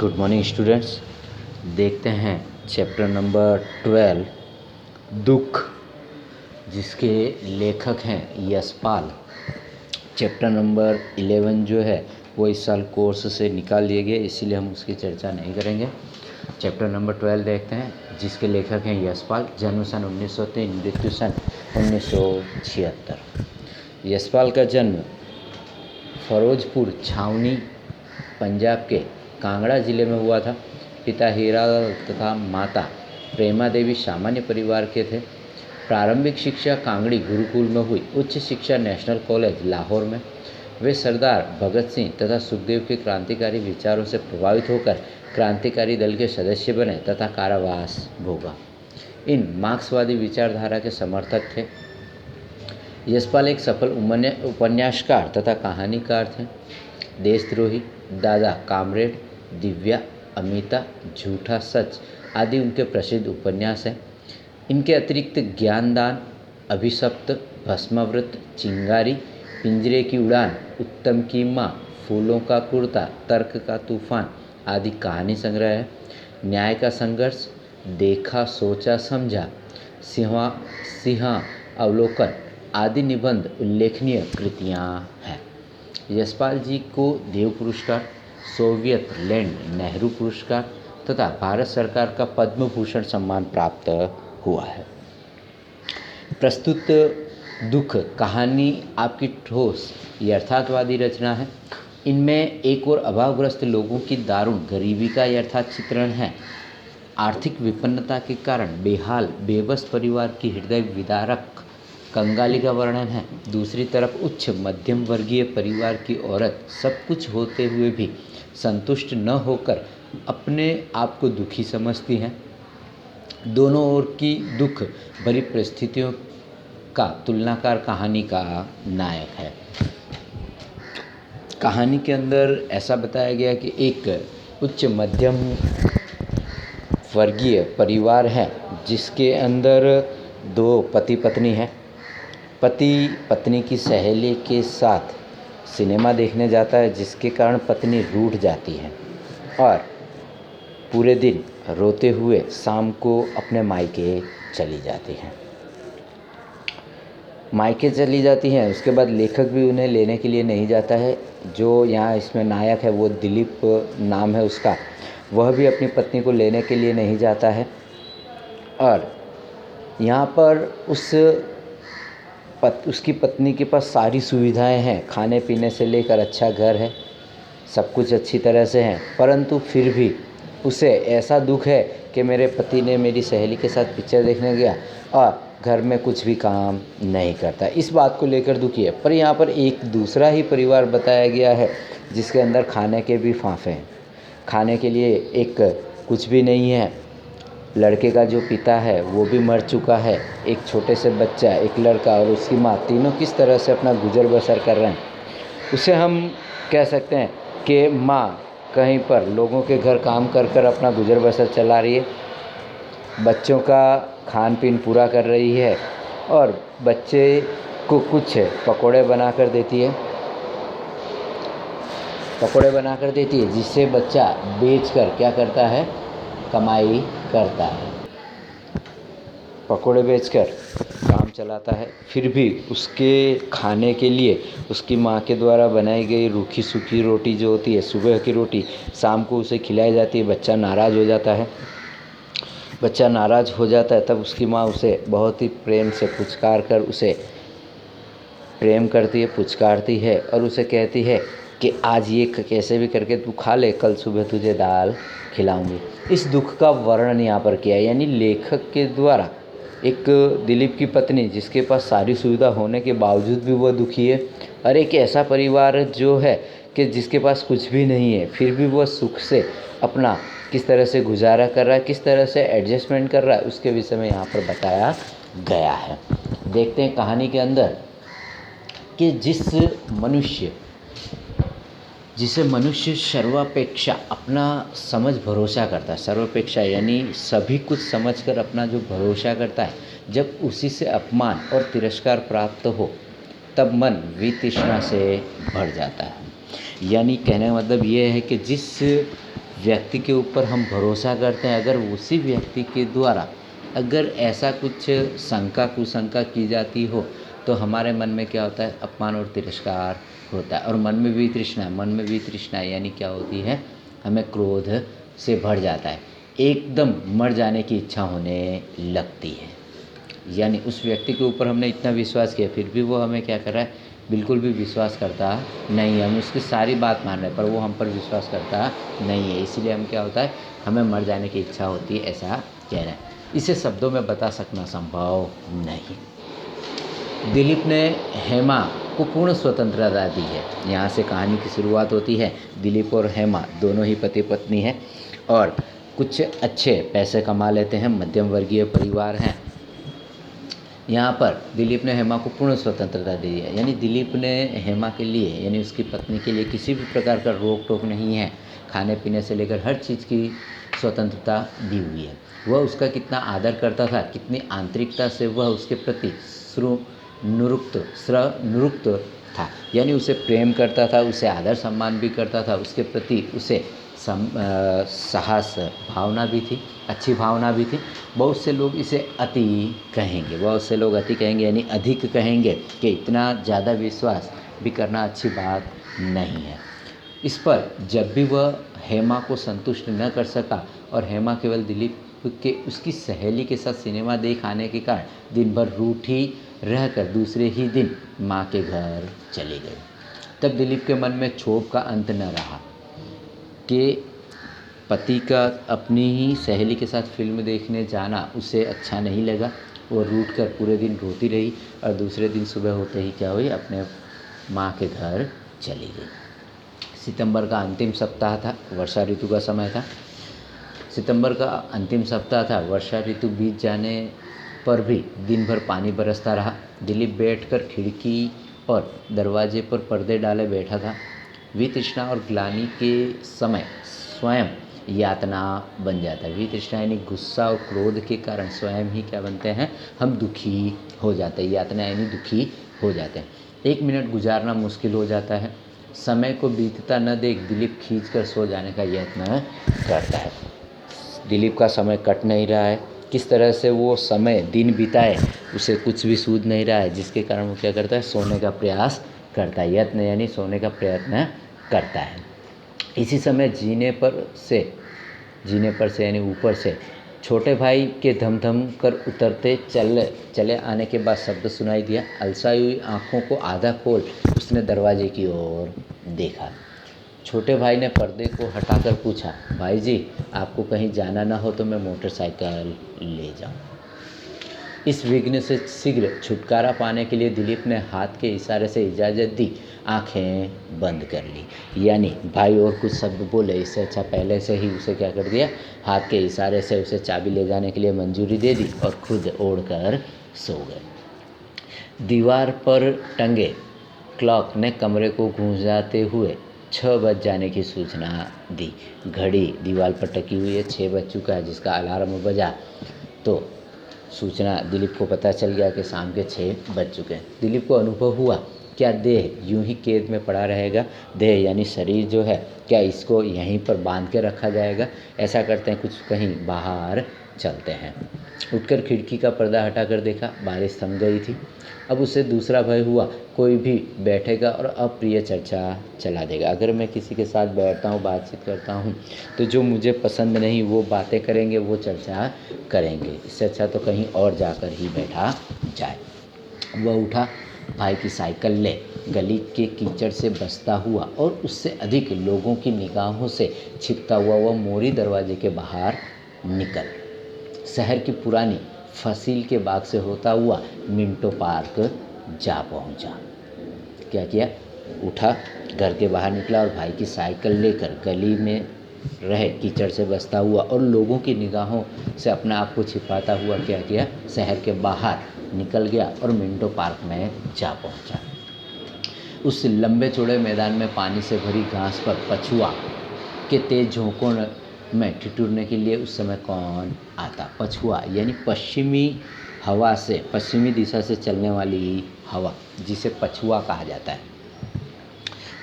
Good morning students. देखते हैं chapter number 12 दुख, जिसके लेखक हैं यशपाल। चैप्टर नंबर 11 जो है वो इस साल कोर्स से निकाल लिए गए, इसीलिए हम उसकी चर्चा नहीं करेंगे। चैप्टर नंबर 12 देखते हैं, जिसके लेखक हैं यशपाल। जन्म सन 1903, मृत्यु सन 1976। यशपाल का जन्म फरोजपुर छावनी पंजाब के कांगड़ा जिले में हुआ था। पिता हीरालाल तथा माता प्रेमा देवी सामान्य परिवार के थे। प्रारंभिक शिक्षा कांगड़ी गुरुकुल में हुई, उच्च शिक्षा नेशनल कॉलेज लाहौर में। वे सरदार भगत सिंह तथा सुखदेव के क्रांतिकारी विचारों से प्रभावित होकर क्रांतिकारी दल के सदस्य बने तथा कारावास भोगा। इन मार्क्सवादी विचारधारा के समर्थक थे। यशपाल एक सफल उपन्यासकार तथा कहानीकार थे। देशद्रोही, दादा कामरेड, दिव्या, अमिता, झूठा सच आदि उनके प्रसिद्ध उपन्यास हैं। इनके अतिरिक्त ज्ञानदान, अभिशप्त, भस्मावृत, चिंगारी, पिंजरे की उड़ान, उत्तम की माँ, फूलों का कुर्ता, तर्क का तूफान आदि कहानी संग्रह है। न्याय का संघर्ष, देखा सोचा समझा, सिंहा अवलोकन आदि निबंध उल्लेखनीय कृतियाँ हैं। यशपाल जी को देव पुरस्कार, सोवियत लैंड नेहरू पुरस्कार तथा भारत सरकार का पद्म भूषण सम्मान प्राप्त हुआ है। प्रस्तुत दुख कहानी आपकी ठोस यथार्थवादी रचना है। इनमें एक और अभावग्रस्त लोगों की दारुण गरीबी का यथार्थ चित्रण है। आर्थिक विपन्नता के कारण बेहाल बेबस परिवार की हृदय विदारक कंगाली का वर्णन है। दूसरी तरफ उच्च मध्यम वर्गीय परिवार की औरत सब कुछ होते हुए भी संतुष्ट न होकर अपने आप को दुखी समझती हैं। दोनों ओर की दुख भरी परिस्थितियों का तुलनाकार कहानी का नायक है। कहानी के अंदर ऐसा बताया गया कि एक उच्च मध्यम वर्गीय परिवार है, जिसके अंदर दो पति पत्नी हैं। पति पत्नी की सहेली के साथ सिनेमा देखने जाता है, जिसके कारण पत्नी रूठ जाती है और पूरे दिन रोते हुए शाम को अपने मायके चली जाती हैं। मायके चली जाती हैं, उसके बाद लेखक भी उन्हें लेने के लिए नहीं जाता है। जो यहाँ इसमें नायक है वो दिलीप नाम है उसका, वह भी अपनी पत्नी को लेने के लिए नहीं जाता है। और यहाँ पर उसकी पत्नी के पास सारी सुविधाएं हैं, खाने पीने से लेकर अच्छा घर है, सब कुछ अच्छी तरह से हैं, परंतु फिर भी उसे ऐसा दुख है कि मेरे पति ने मेरी सहेली के साथ पिक्चर देखने गया और घर में कुछ भी काम नहीं करता। इस बात को लेकर दुखी है। पर यहाँ पर एक दूसरा ही परिवार बताया गया है, जिसके अंदर खाने के भी फांफे हैं। खाने के लिए एक कुछ भी नहीं है। लड़के का जो पिता है वो भी मर चुका है। एक छोटे से बच्चा, एक लड़का और उसकी माँ, तीनों किस तरह से अपना गुजर बसर कर रहे हैं। उसे हम कह सकते हैं कि माँ कहीं पर लोगों के घर काम कर कर अपना गुजर बसर चला रही है, बच्चों का खान पीन पूरा कर रही है और बच्चे को कुछ पकोड़े बना कर देती है, जिससे बच्चा बेचकर क्या करता है, कमाई करता है, पकोड़े बेचकर काम चलाता है। फिर भी उसके खाने के लिए उसकी माँ के द्वारा बनाई गई रूखी सूखी रोटी जो होती है, सुबह की रोटी शाम को उसे खिलाई जाती है। बच्चा नाराज़ हो जाता है। तब उसकी माँ उसे बहुत ही प्रेम से पुचकार कर उसे प्रेम करती है, पुचकारती है और उसे कहती है कि आज ये कैसे भी करके तू खा ले, कल सुबह तुझे दाल खिलाऊंगी। इस दुख का वर्णन यहाँ पर किया है, यानी लेखक के द्वारा एक दिलीप की पत्नी जिसके पास सारी सुविधा होने के बावजूद भी वह दुखी है, और एक ऐसा परिवार जो है कि जिसके पास कुछ भी नहीं है, फिर भी वह सुख से अपना किस तरह से गुजारा कर रहा है, किस तरह से एडजस्टमेंट कर रहा है, उसके विषय में यहाँ पर बताया गया है। देखते हैं कहानी के अंदर कि जिसे मनुष्य सर्वापेक्षा अपना समझ भरोसा करता है, सर्वापेक्षा यानी सभी कुछ समझकर अपना जो भरोसा करता है, जब उसी से अपमान और तिरस्कार प्राप्त हो तब मन वितृष्णा से भर जाता है। यानी कहने का मतलब ये है कि जिस व्यक्ति के ऊपर हम भरोसा करते हैं, अगर उसी व्यक्ति के द्वारा अगर ऐसा कुछ शंका कुशंका की जाती हो तो हमारे मन में क्या होता है, अपमान और तिरस्कार होता है। और मन में भी तृष्णा यानी क्या होती है, हमें क्रोध से भर जाता है, एकदम मर जाने की इच्छा होने लगती है। यानी उस व्यक्ति के ऊपर हमने इतना विश्वास किया, फिर भी वो हमें क्या कर रहा है, बिल्कुल भी विश्वास करता नहीं है। हम उसकी सारी बात मान रहे हैं पर वो हम पर विश्वास करता नहीं है, इसीलिए हम क्या होता है, हमें मर जाने की इच्छा होती है, ऐसा कह रहे हैं। इसे शब्दों में बता सकना संभव नहीं। दिलीप ने हेमा को पूर्ण स्वतंत्रता दी है। यहाँ से कहानी की शुरुआत होती है। दिलीप और हेमा दोनों ही पति पत्नी हैं और कुछ अच्छे पैसे कमा लेते हैं, मध्यम वर्गीय परिवार हैं। यहाँ पर दिलीप ने हेमा को पूर्ण स्वतंत्रता दी है, यानी दिलीप ने हेमा के लिए यानी उसकी पत्नी के लिए किसी भी प्रकार का रोक टोक नहीं है। खाने पीने से लेकर हर चीज़ की स्वतंत्रता दी हुई है। वह उसका कितना आदर करता था, कितनी आंतरिकता से वह उसके प्रति निरुक्त था, यानी उसे प्रेम करता था, उसे आदर सम्मान भी करता था, उसके प्रति उसे साहस भावना भी थी, अच्छी भावना भी थी। बहुत से लोग इसे अति कहेंगे, यानी अधिक कहेंगे कि इतना ज़्यादा विश्वास भी करना अच्छी बात नहीं है। इस पर जब भी वह हेमा को संतुष्ट न कर सका और हेमा केवल दिलीप के उसकी सहेली के साथ सिनेमा देख आने के कारण दिन भर रूठी रहकर दूसरे ही दिन माँ के घर चली गई, तब दिलीप के मन में क्षोभ का अंत न रहा कि पति का अपनी ही सहेली के साथ फिल्म देखने जाना उसे अच्छा नहीं लगा। वो रूठ कर पूरे दिन रोती रही और दूसरे दिन सुबह होते ही क्या हुई, अपने माँ के घर चली गई। सितंबर का अंतिम सप्ताह था, वर्षा ऋतु का समय था। सितंबर का अंतिम सप्ताह था, वर्षा ऋतु बीत जाने पर भी दिन भर पानी बरसता रहा। दिलीप बैठकर खिड़की और दरवाजे पर पर्दे डाले बैठा था। वितृष्णा और ग्लानि के समय स्वयं यातना बन जाता है। वितृष्णा यानी गुस्सा और क्रोध के कारण स्वयं ही क्या बनते हैं, हम दुखी हो जाते हैं। यातना यानी दुखी हो जाते हैं। 1 मिनट गुजारना मुश्किल हो जाता है। समय को बीतता न देख दिलीप खींचकर सो जाने का यत्न करता है। दिलीप का समय कट नहीं रहा है, किस तरह से वो समय दिन बिताए उसे कुछ भी सूझ नहीं रहा है, जिसके कारण वो क्या करता है, सोने का प्रयास करता है। यत्न यानी सोने का प्रयत्न करता है। इसी समय जीने पर से यानी ऊपर से छोटे भाई के धम कर उतरते चले आने के बाद शब्द सुनाई दिया। अलसाई हुई आँखों को आधा खोल उसने दरवाजे की ओर देखा। छोटे भाई ने पर्दे को हटाकर पूछा, भाई जी आपको कहीं जाना ना हो तो मैं मोटरसाइकिल ले जाऊं। इस विघ्न से शीघ्र छुटकारा पाने के लिए दिलीप ने हाथ के इशारे से इजाज़त दी, आंखें बंद कर ली। यानी भाई और कुछ शब्द बोले, इससे अच्छा पहले से ही उसे क्या कर दिया, हाथ के इशारे से उसे चाबी ले जाने के लिए मंजूरी दे दी और खुद ओढ़कर सो गए। दीवार पर टंगे क्लॉक ने कमरे को गूंजाते हुए 6 बज जाने की सूचना दी। घड़ी दीवार पर टकी हुई है, 6 बज चुका है। जिसका अलार्म बजा तो सूचना दिलीप को पता चल गया कि शाम के 6 बज चुके हैं। दिलीप को अनुभव हुआ, क्या देह यूं ही कैद में पड़ा रहेगा? देह यानी शरीर जो है, क्या इसको यहीं पर बांध के रखा जाएगा? ऐसा करते हैं, कुछ कहीं बाहर चलते हैं। उठकर खिड़की का पर्दा हटाकर देखा, बारिश थम गई थी। अब उसे दूसरा भय हुआ, कोई भी बैठेगा और अप्रिय चर्चा चला देगा। अगर मैं किसी के साथ बैठता हूँ, बातचीत करता हूँ, तो जो मुझे पसंद नहीं वो बातें करेंगे, वो चर्चा करेंगे। इससे अच्छा तो कहीं और जाकर ही बैठा जाए। वह उठा, भाई की साइकिल ले गली के कीचड़ से बचता हुआ और उससे अधिक लोगों की निगाहों से छिपता हुआ वह मोरी दरवाजे के बाहर निकल शहर की पुरानी फसील के बाग से होता हुआ मिंटो पार्क जा पहुंचा। क्या किया, उठा, घर के बाहर निकला और भाई की साइकिल लेकर गली में रहे कीचड़ से बचता हुआ और लोगों की निगाहों से अपने आप को छिपाता हुआ क्या किया, शहर के बाहर निकल गया और मिंटो पार्क में जा पहुंचा। उस लंबे चौड़े मैदान में पानी से भरी घास पर पछुआ के तेज झोंकों में ठिठुरने के लिए उस समय कौन आता? पछुआ यानी पश्चिमी हवा से, पश्चिमी दिशा से चलने वाली हवा, जिसे पछुआ कहा जाता है।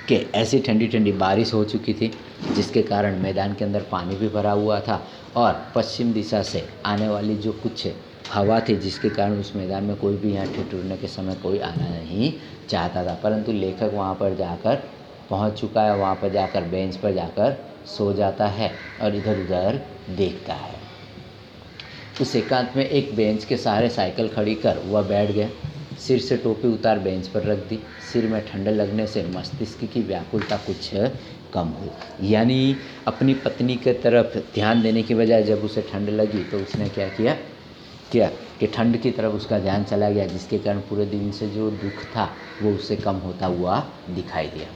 कि ऐसी ठंडी ठंडी बारिश हो चुकी थी जिसके कारण मैदान के अंदर पानी भी भरा हुआ था और पश्चिम दिशा से आने वाली जो कुछ हवा थी जिसके कारण उस मैदान में कोई भी यहाँ ठिठुरने के समय कोई आना नहीं चाहता था। परंतु लेखक वहाँ पर जाकर पहुँच चुका है, वहाँ पर जाकर बेंच पर जाकर सो जाता है और इधर उधर देखता है। उस एकांत में एक बेंच के सहारे साइकिल खड़ी कर वह बैठ गया। सिर से टोपी उतार बेंच पर रख दी। सिर में ठंड लगने से मस्तिष्क की व्याकुलता कुछ कम हुई। यानी अपनी पत्नी के तरफ ध्यान देने की बजाय जब उसे ठंड लगी तो उसने क्या किया कि ठंड की तरफ उसका ध्यान चला गया, जिसके कारण पूरे दिन से जो दुख था वो उससे कम होता हुआ दिखाई दिया।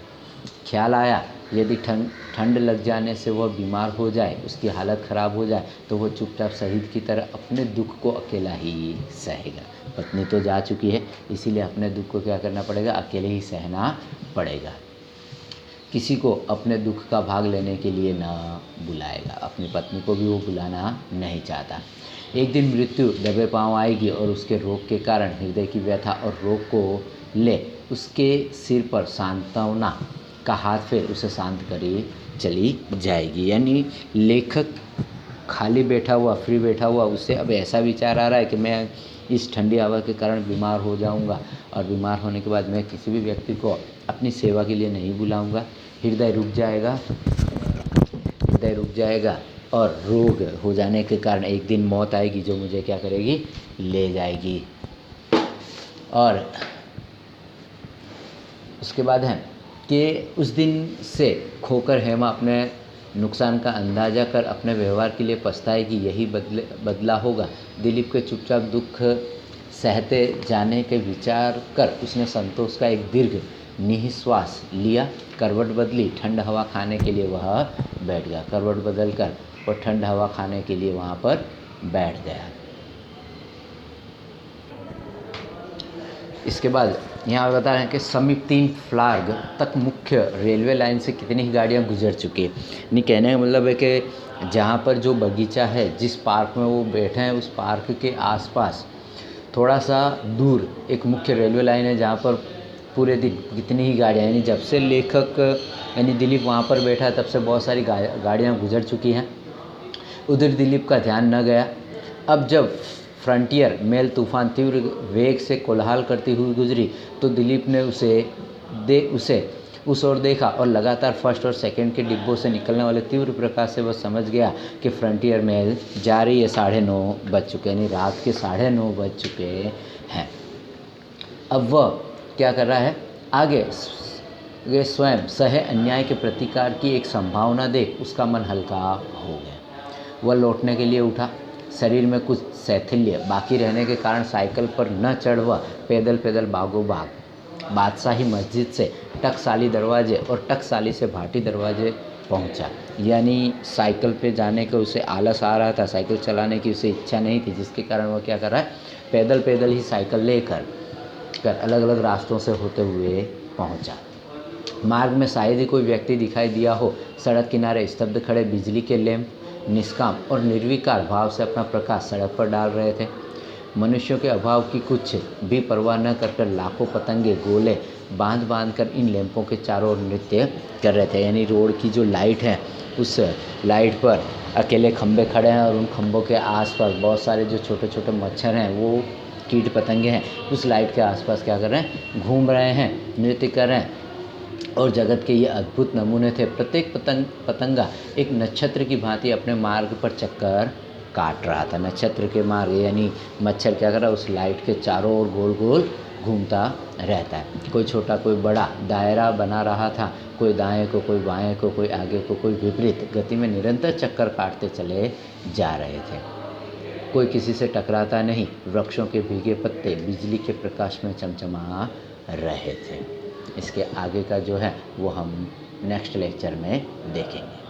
ख्याल आया यदि ठंड लग जाने से वह बीमार हो जाए, उसकी हालत ख़राब हो जाए तो वह चुपचाप शहीद की तरह अपने दुख को अकेला ही सहेगा। पत्नी तो जा चुकी है, इसीलिए अपने दुख को क्या करना पड़ेगा, अकेले ही सहना पड़ेगा। किसी को अपने दुख का भाग लेने के लिए न बुलाएगा। अपनी पत्नी को भी वो बुलाना नहीं चाहता। एक दिन मृत्यु दबे पाँव आएगी और उसके रोग के कारण हृदय की व्यथा और रोग को ले उसके सिर पर सांत्वना का हाथ फेर उसे शांत करी चली जाएगी। यानी लेखक खाली बैठा हुआ, फ्री बैठा हुआ, उससे अब ऐसा विचार आ रहा है कि मैं इस ठंडी हवा के कारण बीमार हो जाऊंगा और बीमार होने के बाद मैं किसी भी व्यक्ति को अपनी सेवा के लिए नहीं बुलाऊंगा। हृदय रुक जाएगा और रोग हो जाने के कारण एक दिन मौत आएगी जो मुझे क्या करेगी, ले जाएगी। और उसके बाद है कि उस दिन से खोकर हेमा अपने नुकसान का अंदाज़ा कर अपने व्यवहार के लिए पछताएगी। यही बदला होगा। दिलीप के चुपचाप दुख सहते जाने के विचार कर उसने संतोष का एक दीर्घ निःश्वास लिया। करवट बदली, ठंड हवा खाने के लिए वह बैठ गया। करवट बदल कर और ठंड हवा खाने के लिए वहाँ पर बैठ गया। इसके बाद यहाँ बता रहे हैं कि समीप 3 फ्लार्ग तक मुख्य रेलवे लाइन से कितनी ही गाड़ियाँ गुजर चुकी है। नहीं, कहने का मतलब है कि जहाँ पर जो बगीचा है, जिस पार्क में वो बैठे हैं, उस पार्क के आसपास थोड़ा सा दूर एक मुख्य रेलवे लाइन है जहाँ पर पूरे दिन कितनी ही गाड़ियाँ, यानी जब से लेखक यानी दिलीप वहाँ पर बैठा है तब से बहुत सारी गाड़ियाँ गुजर चुकी हैं। उधर दिलीप का ध्यान न गया। अब जब फ्रंटियर मेल तूफान तीव्र वेग से कोलाहल करती हुई गुजरी तो दिलीप ने उसे उस ओर देखा और लगातार फर्स्ट और सेकंड के डिब्बों से निकलने वाले तीव्र प्रकाश से वह समझ गया कि फ्रंटियर मेल जा रही है। 9:30 बज चुके, यानी रात के 9:30 बज चुके हैं। अब वह क्या कर रहा है, आगे वे स्वयं सहे अन्याय के प्रतिकार की एक संभावना देख उसका मन हल्का हो गया। वह लौटने के लिए उठा। शरीर में कुछ शैथिल्य बाकी रहने के कारण साइकिल पर न चढ़ वह पैदल भागो बादशाही मस्जिद से टकसाली दरवाजे और टकसाली से भाटी दरवाजे पहुंचा। यानी साइकिल पे जाने का उसे आलस आ रहा था, साइकिल चलाने की उसे इच्छा नहीं थी, जिसके कारण वह क्या कर रहा है, पैदल ही साइकिल लेकर अलग अलग रास्तों से होते हुए पहुंचा। मार्ग में शायद ही कोई व्यक्ति दिखाई दिया हो। सड़क किनारे स्तब्ध खड़े बिजली के लैंप निष्काम और निर्विकार भाव से अपना प्रकाश सड़क पर डाल रहे थे। मनुष्यों के अभाव की कुछ भी परवाह न कर लाखों पतंगे गोले बांध कर इन लैंपों के चारों ओर नृत्य कर रहे थे। यानी रोड की जो लाइट है, उस लाइट पर अकेले खंबे खड़े हैं और उन खंभों के आसपास बहुत सारे जो छोटे छोटे मच्छर हैं, वो कीट पतंगे हैं, उस लाइट के आसपास क्या कर रहे हैं, घूम रहे हैं, नृत्य कर रहे हैं। और जगत के ये अद्भुत नमूने थे। प्रत्येक पतंगा एक नक्षत्र की भांति अपने मार्ग पर चक्कर काट रहा था। नक्षत्र के मार्ग यानी मच्छर क्या कर रहा है, उस लाइट के चारों ओर गोल गोल घूमता रहता है। कोई छोटा कोई बड़ा दायरा बना रहा था, कोई दाएं को, कोई बाएं को, कोई आगे को, कोई विपरीत गति में निरंतर चक्कर काटते चले जा रहे थे। कोई किसी से टकराता नहीं। वृक्षों के भीगे पत्ते बिजली के प्रकाश में चमचमा रहे थे। इसके आगे का जो है वो हम नेक्स्ट लेक्चर में देखेंगे।